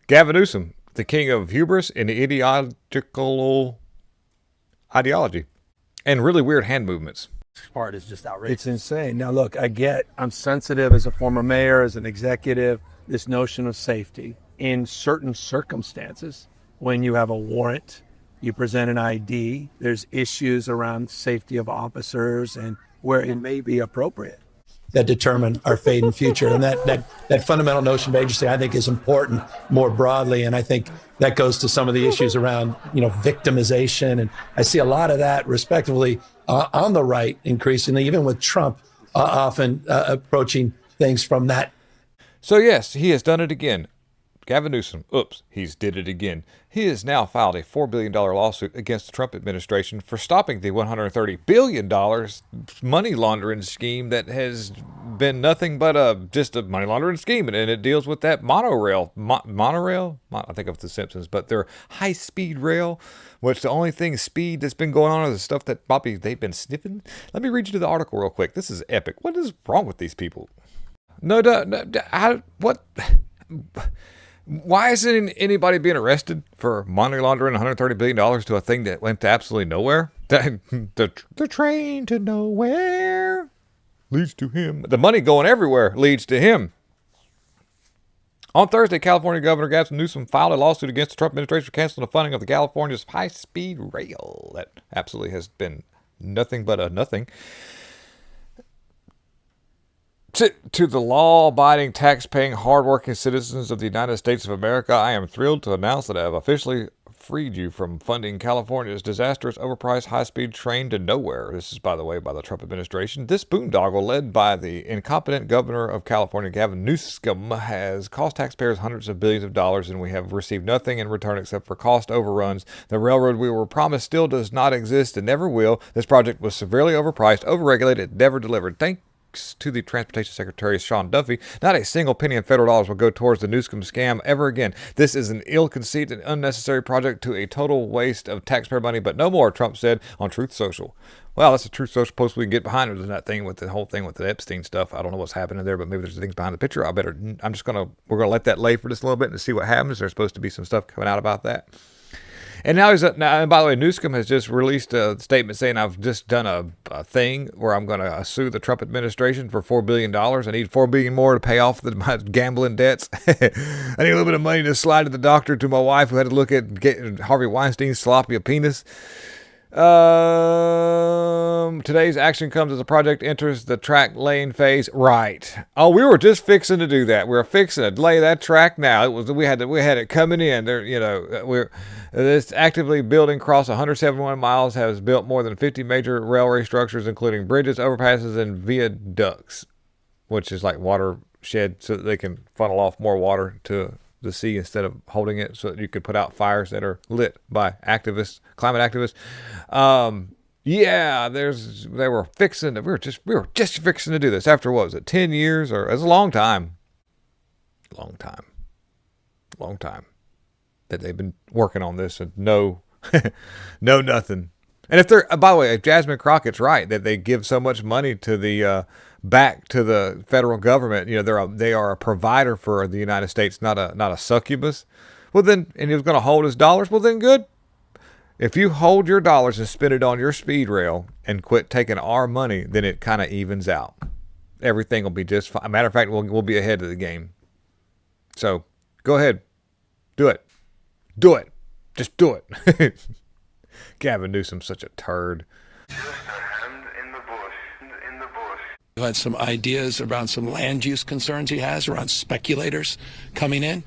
Gavin Newsom, the king of hubris and ideological ideology and really weird hand movements. Part is just outrageous. It's insane. Now, look, I'm sensitive as a former mayor, as an executive, this notion of safety. In certain circumstances, when you have a warrant, you present an ID, there's issues around safety of officers and where it may be appropriate. That determine our fate and future. And that fundamental notion of agency, I think, is important more broadly. And I think that goes to some of the issues around, victimization. And I see a lot of that, respectively, on the right increasingly, even with Trump often approaching things from that. So, yes, he has done it again. Gavin Newsom, he's did it again. He has now filed a $4 billion lawsuit against the Trump administration for stopping the $130 billion money laundering scheme that has been nothing but just a money laundering scheme. And it deals with that monorail. I think of The Simpsons, but their high-speed rail, which the only thing speed that's been going on is the stuff that Bobby, they've been sniffing. Let me read you to the article real quick. This is epic. What is wrong with these people? What? Why isn't anybody being arrested for money laundering $130 billion to a thing that went to absolutely nowhere? The train to nowhere leads to him. The money going everywhere leads to him. On Thursday, California Governor Gavin Newsom filed a lawsuit against the Trump administration for canceling the funding of the California's high-speed rail. That absolutely has been nothing but a nothing. To the law-abiding, tax-paying, hard-working citizens of the United States of America, I am thrilled to announce that I have officially freed you from funding California's disastrous, overpriced, high-speed train to nowhere. This is, by the way, by the Trump administration. This boondoggle, led by the incompetent governor of California, Gavin Newsom, has cost taxpayers hundreds of billions of dollars, and we have received nothing in return except for cost overruns. The railroad we were promised still does not exist and never will. This project was severely overpriced, overregulated, never delivered. Thanks to the Transportation Secretary, Sean Duffy, not a single penny in federal dollars will go towards the Newsom scam ever again. This is an ill-conceived and unnecessary project to a total waste of taxpayer money, but no more, Trump said on Truth Social. Well, that's a Truth Social post we can get behind. It was that thing with the whole thing with the Epstein stuff. I don't know what's happening there, but maybe there's things behind the picture. We're going to let that lay for just a little bit and see what happens. There's supposed to be some stuff coming out about that. And now and by the way, Newsom has just released a statement saying, I've just done a thing where I'm going to sue the Trump administration for $4 billion. I need $4 billion more to pay off my gambling debts. I need a little bit of money to slide to the doctor to my wife who had to look at getting Harvey Weinstein's sloppy penis. Today's action comes as the project enters the track laying phase. Right. Oh, we were just fixing to do that. We were fixing to lay that track now. We had it coming in there. This actively building across 171 miles has built more than 50 major railway structures, including bridges, overpasses, and viaducts, which is like watershed so that they can funnel off more water to the sea instead of holding it, so that you could put out fires that are lit by activists, climate activists. We were just fixing to do this after, what was it, 10 years? Or it's a long time that they've been working on this, and no nothing. And by the way, if Jasmine Crockett's right that they give so much money to the back to the federal government, they are a provider for the United States, not a succubus. Well then, and he was going to hold his dollars. Well then, good. If you hold your dollars and spend it on your speed rail and quit taking our money, then it kind of evens out. Everything will be just fine. Matter of fact, we'll be ahead of the game. So go ahead, do it. Just do it. Gavin Newsom's such a turd. He had some ideas around some land use concerns he has around speculators coming in.